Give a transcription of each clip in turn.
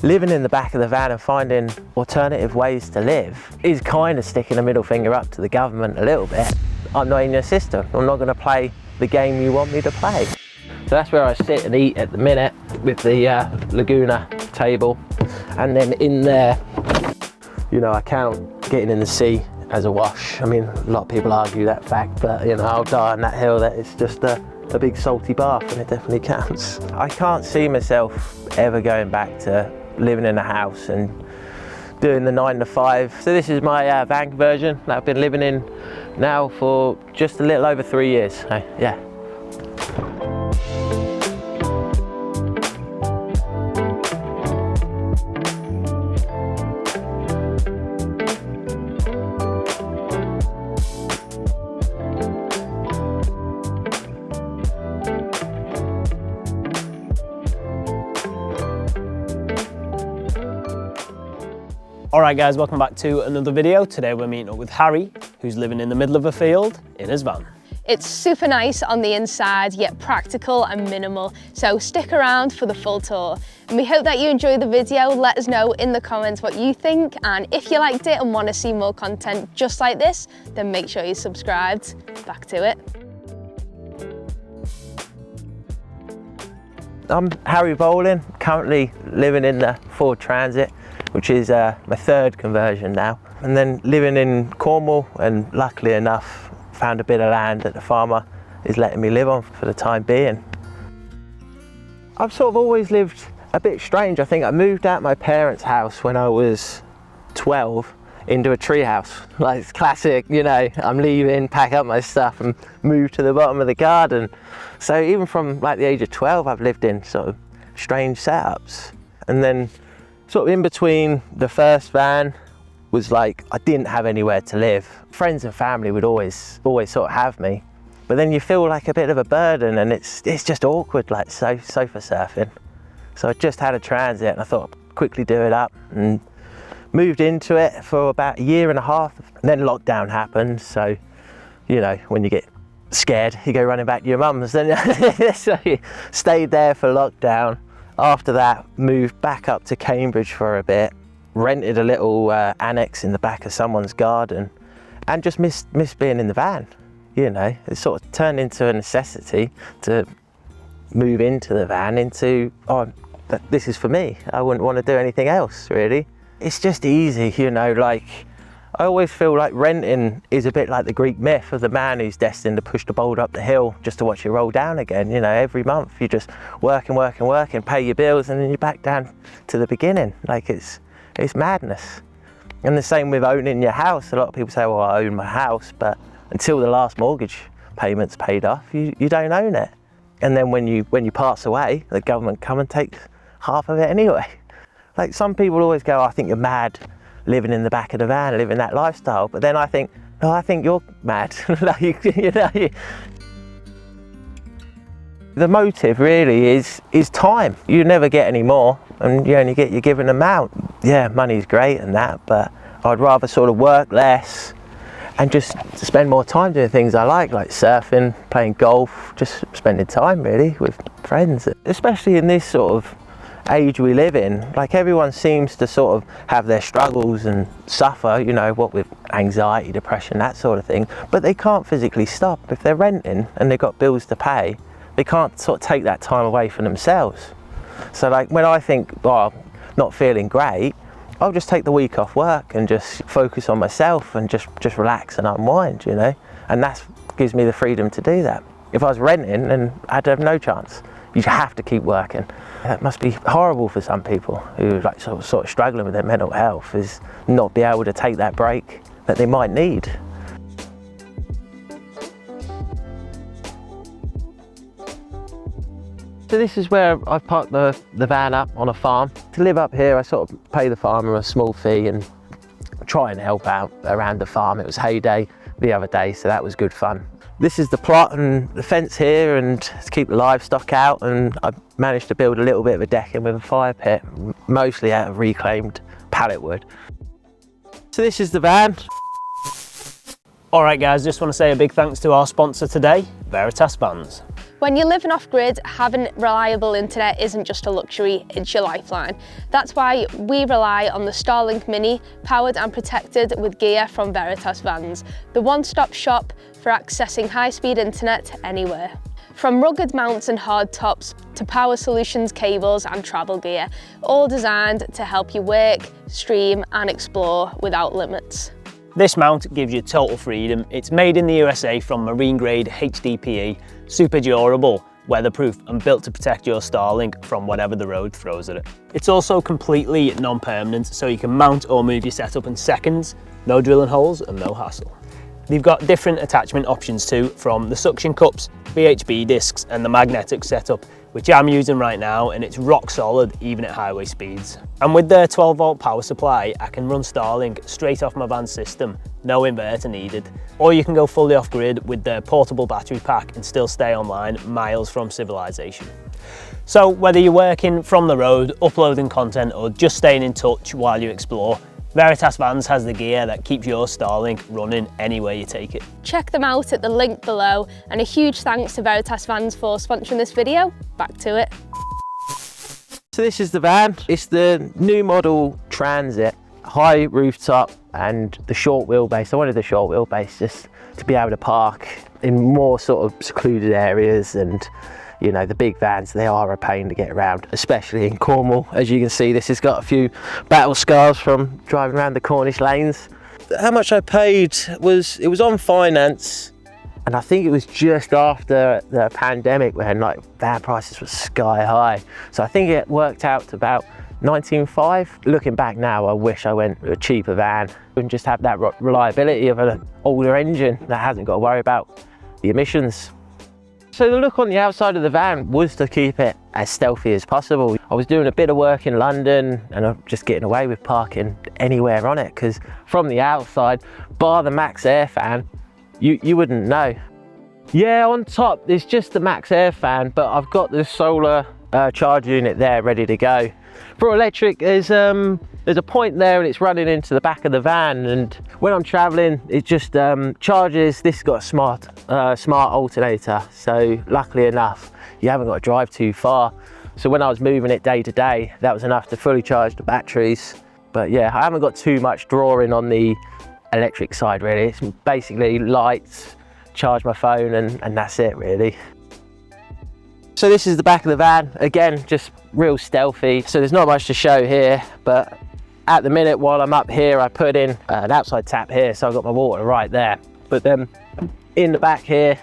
living in the back of the van and finding alternative ways to live is kind of sticking a middle finger up to the government a little bit. I'm not in your system. I'm not going to play the game you want me to play. So that's where I sit and eat at the minute with the Laguna table. And then in there, you know, I count getting in the sea as a wash. I mean, a lot of people argue that fact, but you know, I'll die on that hill that it's just a big salty bath, and it definitely counts. I can't see myself ever going back to living in a house and doing the 9 to 5. So this is my van conversion that I've been living in now for just a little over 3 years. So, yeah. Alright guys, welcome back to another video. Today we're meeting up with Harry, who's living in the middle of a field in his van. It's super nice on the inside, yet practical and minimal, so stick around for the full tour. And we hope that you enjoyed the video. Let us know in the comments what you think, and if you liked it and want to see more content just like this, then make sure you're subscribed. Back to it. I'm Harry Bowling, currently living in the Ford Transit, which is my third conversion now. And then living in Cornwall, and luckily enough, found a bit of land that the farmer is letting me live on for the time being. I've sort of always lived a bit strange. I think I moved out my parents' house when I was 12 into a tree house. Like, it's classic, you know, I'm leaving, pack up my stuff and move to the bottom of the garden. So even from like the age of 12, I've lived in sort of strange setups. And then sort of in between the first van was like, I didn't have anywhere to live. Friends and family would always sort of have me. But then you feel like a bit of a burden, and it's just awkward, like sofa surfing. So I just had a Transit and I thought I'd quickly do it up and moved into it for about 1.5 years. And then lockdown happened. So, you know, when you get scared, you go running back to your mum's. Then so you stayed there for lockdown. After that, moved back up to Cambridge for a bit, rented a little annex in the back of someone's garden, and just missed being in the van. You know, it sort of turned into a necessity to move into the van, into, oh, this is for me. I wouldn't want to do anything else, really. It's just easy, you know, like, I always feel like renting is a bit like the Greek myth of the man who's destined to push the boulder up the hill just to watch it roll down again. You know, every month you just work and work and work and pay your bills, and then you're back down to the beginning. Like, it's madness. And the same with owning your house. A lot of people say, well, I own my house, but until the last mortgage payment's paid off, you don't own it. And then when you pass away, the government come and take half of it anyway. Like, some people always go, I think you're mad living in the back of the van, living that lifestyle. But then I think, no, I think you're mad. Like, you know, the motive really is time. You never get any more, and you only get your given amount. Yeah, money's great and that, but I'd rather sort of work less and just spend more time doing things I like surfing, playing golf, just spending time really with friends. Especially in this sort of age we live in, like, everyone seems to sort of have their struggles and suffer, you know, what with anxiety, depression, that sort of thing, but they can't physically stop. If they're renting and they've got bills to pay, they can't sort of take that time away from themselves. So like, when I think, well, not feeling great, I'll just take the week off work and just focus on myself and just relax and unwind, you know, and that gives me the freedom to do that. If I was renting, then I'd have no chance. You have to keep working. That must be horrible for some people who like sort of struggling with their mental health, is not be able to take that break that they might need. So this is where I've parked the van up on a farm. To live up here, I sort of pay the farmer a small fee and try and help out around the farm. It was hay day the other day, so that was good fun. This is the plot and the fence here, and to keep the livestock out, and I've managed to build a little bit of a decking with a fire pit, mostly out of reclaimed pallet wood. So this is the van. Alright guys, just want to say a big thanks to our sponsor today, Veritas Vans. When you're living off-grid, having reliable internet isn't just a luxury, it's your lifeline. That's why we rely on the Starlink Mini, powered and protected with gear from Veritas Vans, the one-stop shop for accessing high-speed internet anywhere. From rugged mounts and hard tops to power solutions, cables and travel gear, all designed to help you work, stream and explore without limits. This mount gives you total freedom. It's made in the USA from marine grade HDPE, super durable, weatherproof and built to protect your Starlink from whatever the road throws at it. It's also completely non-permanent, so you can mount or move your setup in seconds, no drilling holes and no hassle. They've got different attachment options too, from the suction cups, VHB discs and the magnetic setup, which I'm using right now, and it's rock solid even at highway speeds. And with their 12-volt power supply, I can run Starlink straight off my van system, no inverter needed. Or you can go fully off-grid with their portable battery pack and still stay online miles from civilization. So whether you're working from the road, uploading content or just staying in touch while you explore, Veritas Vans has the gear that keeps your Starlink running anywhere you take it. Check them out at the link below, and a huge thanks to Veritas Vans for sponsoring this video. Back to it. So this is the van. It's the new model Transit, high rooftop and the short wheelbase. I wanted the short wheelbase just to be able to park in more sort of secluded areas, and you know, the big vans, they are a pain to get around, especially in Cornwall. As you can see, this has got a few battle scars from driving around the Cornish lanes. How much I paid was, it was on finance, and I think it was just after the pandemic when like van prices were sky high. So I think it worked out to about 19.5. Looking back now, I wish I went with a cheaper van and just have that reliability of an older engine that hasn't got to worry about the emissions. So the look on the outside of the van was to keep it as stealthy as possible. I was doing a bit of work in London and I'm just getting away with parking anywhere on it, because from the outside, bar the Max Air fan, you wouldn't know. Yeah, on top there's just the Max Air fan, but I've got the solar charge unit there ready to go. For electric, there's a point there and it's running into the back of the van, and when I'm traveling it just charges. This has got a smart alternator, so luckily enough you haven't got to drive too far. So when I was moving it day to day, that was enough to fully charge the batteries. But yeah, I haven't got too much drawing on the electric side really. It's basically lights, charge my phone and that's it really. So this is the back of the van, again just real stealthy, so there's not much to show here, but at the minute while I'm up here I put in an outside tap here, so I've got my water right there. But then in the back here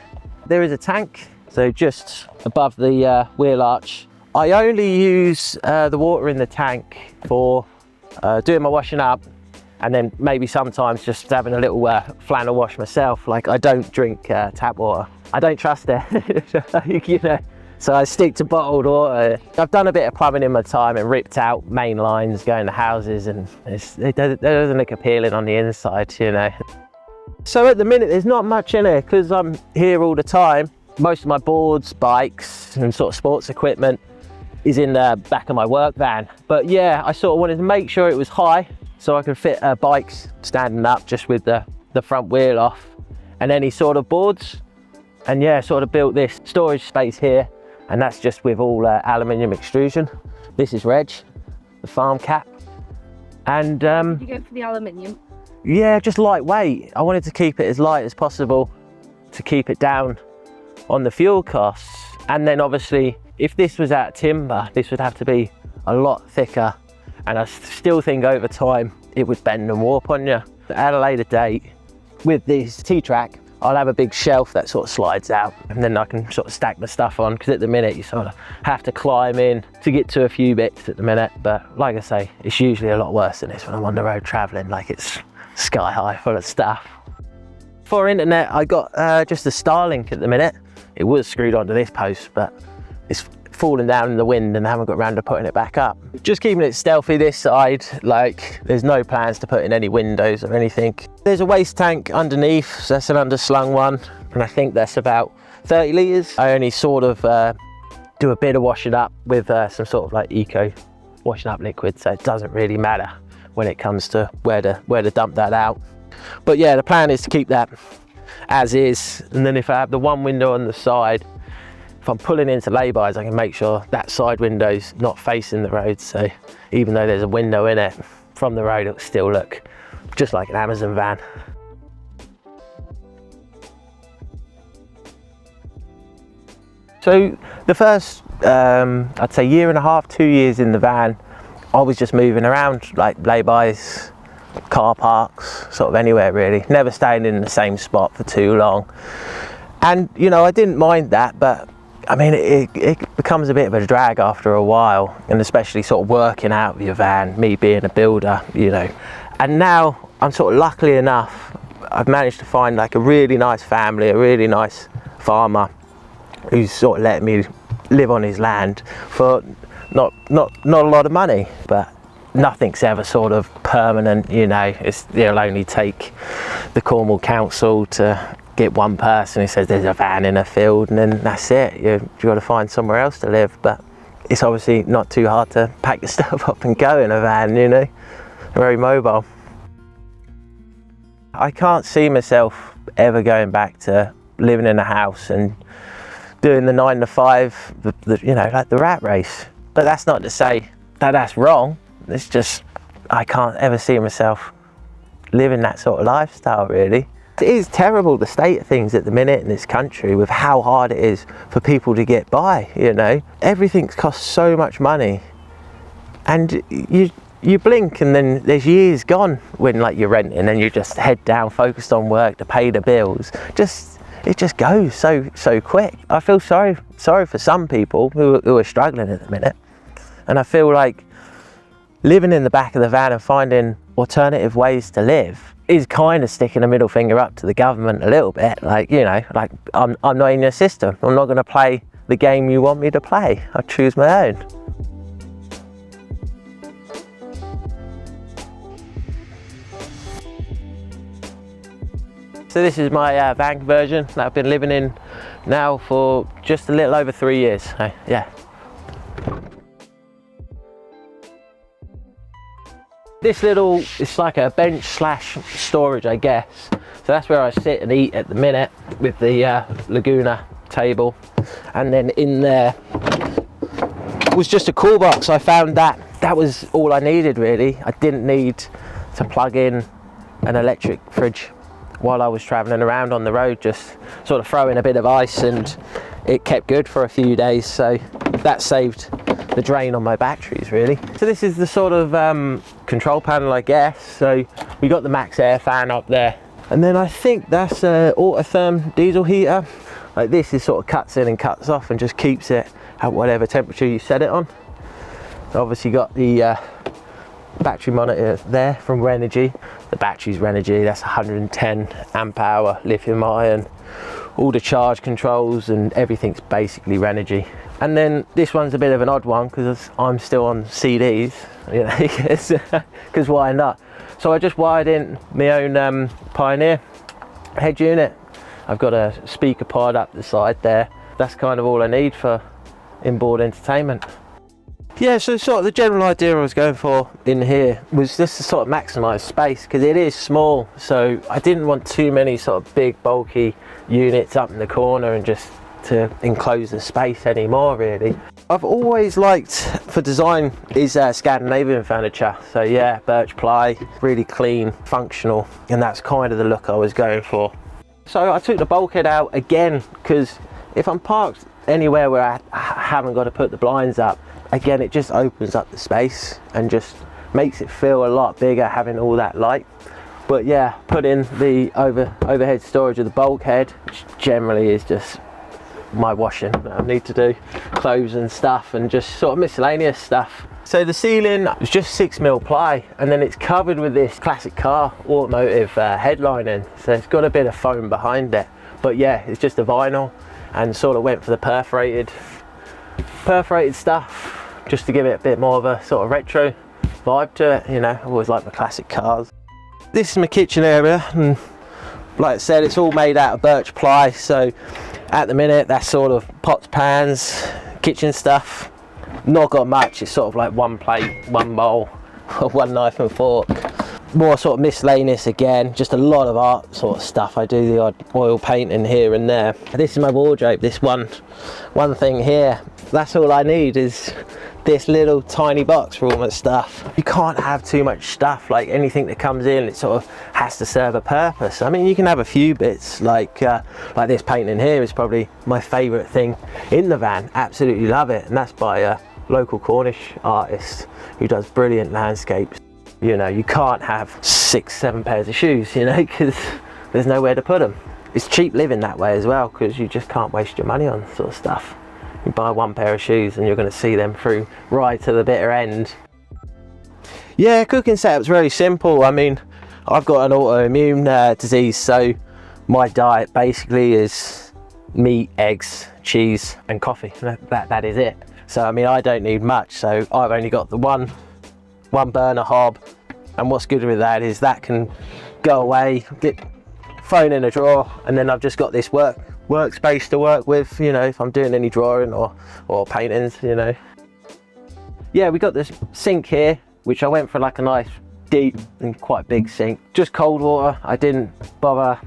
there is a tank, so just above the wheel arch. I only use the water in the tank for doing my washing up, and then maybe sometimes just having a little flannel wash myself. Like, I don't drink tap water, I don't trust it. You know, so I stick to bottled water. I've done a bit of plumbing in my time and ripped out main lines going to houses, and it doesn't look appealing on the inside, you know. So at the minute there's not much in it because I'm here all the time. Most of my boards, bikes and sort of sports equipment is in the back of my work van. But yeah, I sort of wanted to make sure it was high so I could fit bikes standing up just with the front wheel off and any sort of boards. And yeah, sort of built this storage space here, and that's just with all aluminium extrusion. This is Reg, the farm cap. And Did you go for the aluminium? yeah, just lightweight. I wanted to keep it as light as possible to keep it down on the fuel costs. And then obviously, if this was out of timber, this would have to be a lot thicker. And I still think over time, it would bend and warp on you. At a later date, with this T-Track, I'll have a big shelf that sort of slides out, and then I can sort of stack my stuff on, because at the minute you sort of have to climb in to get to a few bits at the minute. But like I say, it's usually a lot worse than this when I'm on the road traveling, like it's sky high full of stuff. For internet, I got just a Starlink at the minute. It was screwed onto this post, but it's fallen down in the wind and I haven't got around to putting it back up. Just keeping it stealthy this side, like there's no plans to put in any windows or anything. There's a waste tank underneath, so that's an underslung one, and I think that's about 30 litres. I only sort of do a bit of washing up with some sort of like eco washing up liquid, so it doesn't really matter when it comes to where to dump that out. But yeah, the plan is to keep that as is, and then if I have the one window on the side, if I'm pulling into lay-bys, I can make sure that side window's not facing the road. So even though there's a window in it, from the road, it'll still look just like an Amazon van. So the first, I'd say year and a half, 2 years in the van, I was just moving around, like lay-bys, car parks, sort of anywhere really, never staying in the same spot for too long. And you know, I didn't mind that, but I mean, it becomes a bit of a drag after a while, and especially sort of working out of your van, me being a builder, you know. And now I'm sort of luckily enough, I've managed to find like a really nice family, a really nice farmer who's sort of let me live on his land for not a lot of money, but nothing's ever sort of permanent, you know. It'll only take the Cornwall Council to get one person who says there's a van in a field, and then that's it. You've got to find somewhere else to live. But it's obviously not too hard to pack your stuff up and go in a van, you know. Very mobile. I can't see myself ever going back to living in a house and doing the 9 to 5, you know, like the rat race. But that's not to say that that's wrong. It's just, I can't ever see myself living that sort of lifestyle, really. It is terrible, the state of things at the minute in this country, with how hard it is for people to get by, you know. Everything's cost so much money, and you blink and then there's years gone when like you're renting and you're just head down focused on work to pay the bills. It just goes so quick. I feel sorry for some people who are struggling at the minute, and I feel like living in the back of the van and finding alternative ways to live is kind of sticking a middle finger up to the government a little bit. Like, you know, like I'm not in your system. I'm not going to play the game you want me to play. I choose my own. So this is my van conversion that I've been living in now for just a little over 3 years. So, yeah. This little, it's like a bench slash storage, I guess. So that's where I sit and eat at the minute with the Laguna table. And then in there was just a cool box. I found that was all I needed really. I didn't need to plug in an electric fridge while I was traveling around on the road, just sort of throw in a bit of ice, and it kept good for a few days. So that saved the drain on my batteries really. So this is the sort of control panel, I guess. So we got the max air fan up there, and then I think that's a Autotherm diesel heater. Like this is sort of cuts in and cuts off and just keeps it at whatever temperature you set it on. So obviously got the battery monitor there from Renogy. The battery's Renogy, that's 110 amp hour lithium ion. All the charge controls and everything's basically Renogy. And then this one's a bit of an odd one because I'm still on CDs, you know, because why not? So I just wired in my own Pioneer head unit. I've got a speaker pod up the side there. That's kind of all I need for inboard entertainment. Yeah, so sort of the general idea I was going for in here was just to sort of maximise space, because it is small, so I didn't want too many sort of big bulky units up in the corner and just to enclose the space anymore really. I've always liked for design is Scandinavian furniture, so yeah, birch ply, really clean, functional, and that's kind of the look I was going for. So I took the bulkhead out again, because if I'm parked anywhere where I haven't got to put the blinds up, again it just opens up the space and just makes it feel a lot bigger having all that light. But yeah, put in the overhead storage of the bulkhead, which generally is just my washing that I need to do, clothes and stuff, and just sort of miscellaneous stuff. So the ceiling was just 6mm ply, and then it's covered with this classic car automotive headlining, so it's got a bit of foam behind it. But yeah, it's just a vinyl, and sort of went for the perforated stuff just to give it a bit more of a sort of retro vibe to it, you know. I always like my classic cars. This is my kitchen area, and like I said, it's all made out of birch ply, so at the minute that's sort of pots, pans, kitchen stuff. Not got much, it's sort of like one plate, one bowl, one knife and fork. more sort of miscellaneous again, just a lot of art sort of stuff. I do the odd oil painting here and there. This is my wardrobe. This one thing here, that's all I need is this little tiny box for all my stuff. You can't have too much stuff. Like anything that comes in, it sort of has to serve a purpose. I mean, you can have a few bits, like this painting here is probably my favorite thing in the van. Absolutely love it, and that's by a local Cornish artist who does brilliant landscapes. You know, you can't have 6-7 pairs of shoes, you know, because there's nowhere to put them. It's cheap living that way as well, because you just can't waste your money on sort of stuff. You buy one pair of shoes and you're going to see them through right to the bitter end. Yeah, cooking setup's very simple. I mean, I've got an autoimmune disease, so my diet basically is meat, eggs, cheese and coffee. That is it. So I mean, I don't need much, so I've only got the one burner hob, and what's good with that is that can go away, get thrown in a drawer, and then I've just got this workspace to work with, you know, if I'm doing any drawing or paintings, you know. Yeah, we got this sink here, which I went for like a nice deep and quite big sink, just cold water. I didn't bother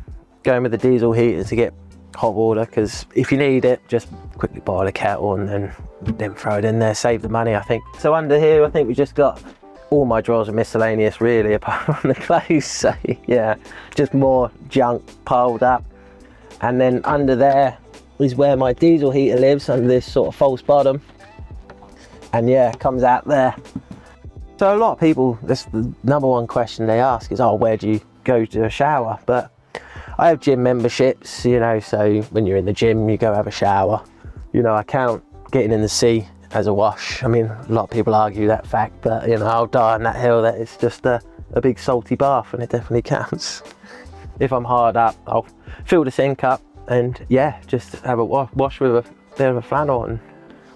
going with the diesel heater to get hot water, because if you need it, just quickly boil a kettle and then throw it in there, save the money, I think. So under here, I think we just got all my drawers are miscellaneous really, apart from the clothes. So yeah, just more junk piled up. And then under there is where my diesel heater lives, under this sort of false bottom. And yeah, it comes out there. So a lot of people, that's the number one question they ask is, oh, where do you go to a shower? But I have gym memberships, you know, so when you're in the gym, you go have a shower. You know, I count getting in the sea as a wash. I mean, a lot of people argue that fact, but you know, I'll die on that hill that it's just a big salty bath, and it definitely counts. If I'm hard up, I'll fill the sink up and yeah, just have a wash with a bit of a flannel, and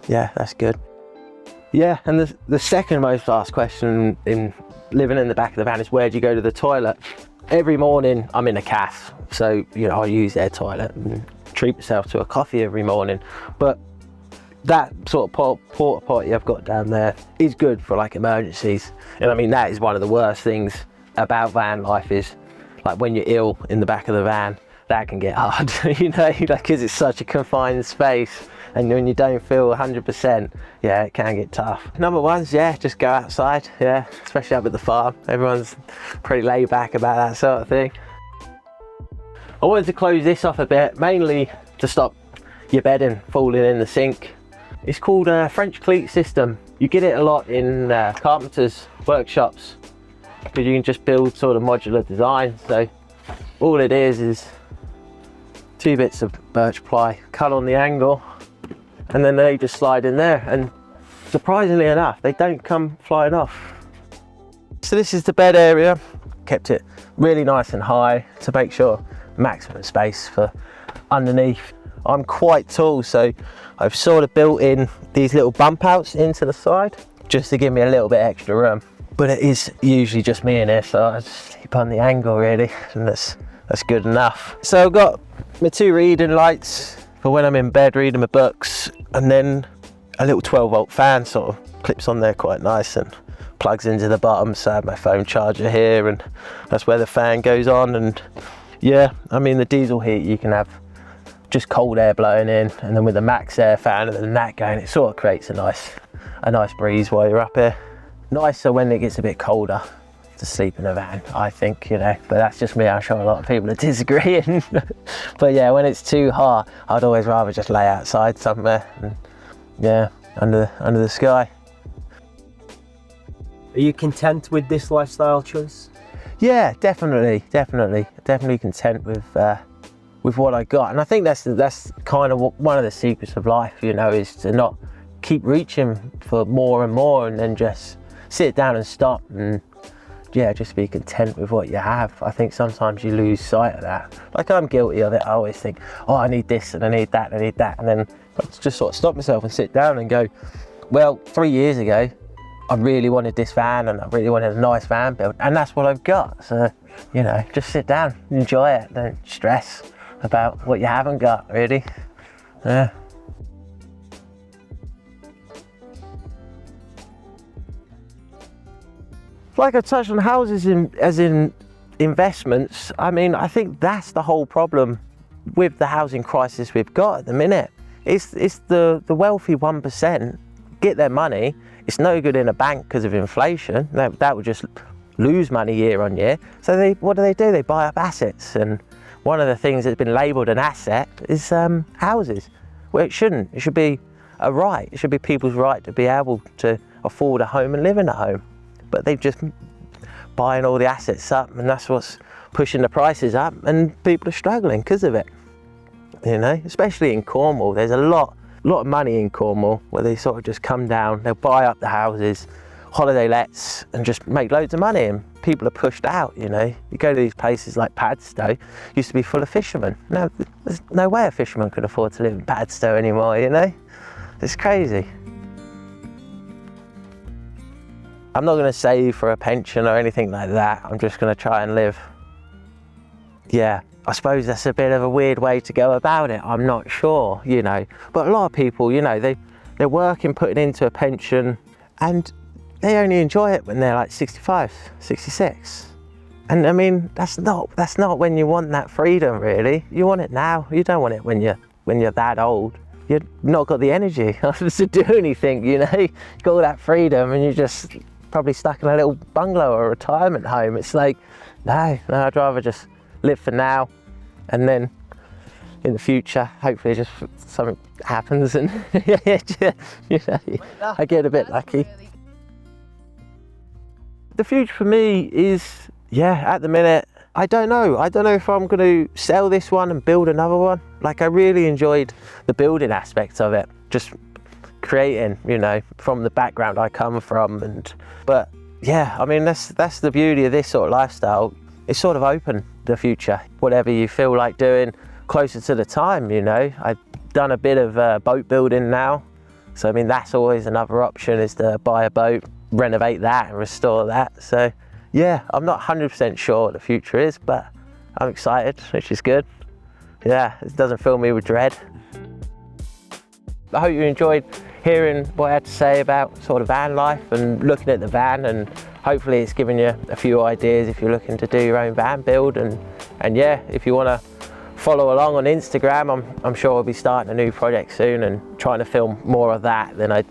yeah, that's good. Yeah, and the second most asked question in living in the back of the van is, where do you go to the toilet? Every morning I'm in a cafe, so you know, I use their toilet and treat myself to a coffee every morning. But that sort of porta potty I've got down there is good for like emergencies. And I mean, that is one of the worst things about van life, is like when you're ill in the back of the van, that can get hard, you know, like, because it's such a confined space, and when you don't feel 100%, yeah, it can get tough. Number one's, yeah, just go outside, yeah, especially up at the farm. Everyone's pretty laid back about that sort of thing. I wanted to close this off a bit, mainly to stop your bedding falling in the sink. It's called a French cleat system. You get it a lot in carpenters' workshops, because you can just build sort of modular designs. So all it is 2 bits of birch ply cut on the angle, and then they just slide in there, and surprisingly enough, they don't come flying off. So this is the bed area. Kept it really nice and high to make sure maximum space for underneath. I'm quite tall, so I've sort of built in these little bump outs into the side just to give me a little bit extra room. But it is usually just me in here, so I just sleep on the angle really, and that's good enough. So I've got my 2 reading lights for when I'm in bed reading my books, and then a little 12-volt fan sort of clips on there quite nice and plugs into the bottom. So I have my phone charger here, and that's where the fan goes on. And yeah, I mean, the diesel heat, you can have just cold air blowing in, and then with the max air fan and then that going, it sort of creates a nice breeze while you're up here. Nicer when it gets a bit colder to sleep in a van, I think, you know, but that's just me. I'm sure a lot of people are disagreeing. But yeah, when it's too hot, I'd always rather just lay outside somewhere, and yeah, under the sky. Are you content with this lifestyle choice? Yeah, definitely content with what I got. And I think that's kind of one of the secrets of life, you know, is to not keep reaching for more and more, and then just sit down and stop, and yeah, just be content with what you have. I think sometimes you lose sight of that. Like, I'm guilty of it. I always think, oh, I need this and I need that and I need that, and then I just sort of stop myself and sit down and go, well, 3 years ago I really wanted this van, and I really wanted a nice van build, and that's what I've got. So, you know, just sit down, enjoy it, don't stress about what you haven't got, really. Yeah. like I touched on houses as in investments, I mean, I think that's the whole problem with the housing crisis we've got at the minute. It's the wealthy 1% get their money. It's no good in a bank because of inflation. That would just lose money year on year. So what do? They buy up assets. And one of the things that's been labelled an asset is houses. Well, it shouldn't. It should be a right. It should be people's right to be able to afford a home and live in a home. But they've just buying all the assets up, and that's what's pushing the prices up, and people are struggling because of it. You know, especially in Cornwall, there's a lot of money in Cornwall where they sort of just come down, they'll buy up the houses, holiday lets, and just make loads of money, and people are pushed out. You know, you go to these places like Padstow, used to be full of fishermen. Now there's no way a fisherman could afford to live in Padstow anymore. You know, it's crazy. I'm not going to save for a pension or anything like that. I'm just going to try and live. Yeah, I suppose that's a bit of a weird way to go about it. I'm not sure, you know. But a lot of people, you know, they're working, putting into a pension, and they only enjoy it when they're like 65, 66. And I mean, that's not when you want that freedom, really. You want it now. You don't want it when you're that old. You've not got the energy to do anything, you know. You got all that freedom and you're just probably stuck in a little bungalow or a retirement home. It's like, no, I'd rather just live for now, and then in the future, hopefully just something happens and you know, I get a bit lucky. The future for me is, yeah, at the minute, I don't know if I'm going to sell this one and build another one. Like, I really enjoyed the building aspects of it, just creating, you know, from the background I come from. But yeah, I mean, that's the beauty of this sort of lifestyle. It's sort of open the future, whatever you feel like doing closer to the time, you know. I've done a bit of boat building now, so I mean, that's always another option, is to buy a boat, renovate that and restore that. So yeah, I'm not 100% sure what the future is, but I'm excited, which is good. Yeah, it doesn't fill me with dread. I hope you enjoyed hearing what I had to say about sort of van life and looking at the van, and hopefully it's given you a few ideas if you're looking to do your own van build. And yeah, if you want to follow along on Instagram, I'm sure I'll be starting a new project soon and trying to film more of that than I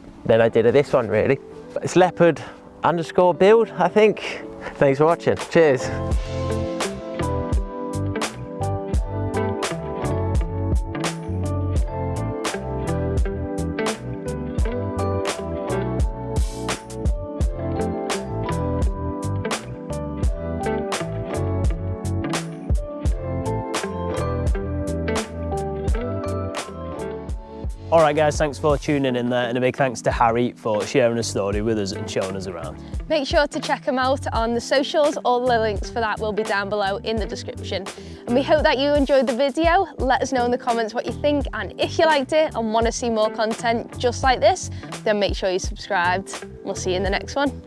did of this one, really. But it's leopard_build, I think. Thanks for watching. Cheers. All right guys, thanks for tuning in there, and a big thanks to Harry for sharing his story with us and showing us around. Make sure to check him out on the socials. All the links for that will be down below in the description. And we hope that you enjoyed the video. Let us know in the comments what you think, and if you liked it and want to see more content just like this, then make sure you're subscribed. We'll see you in the next one.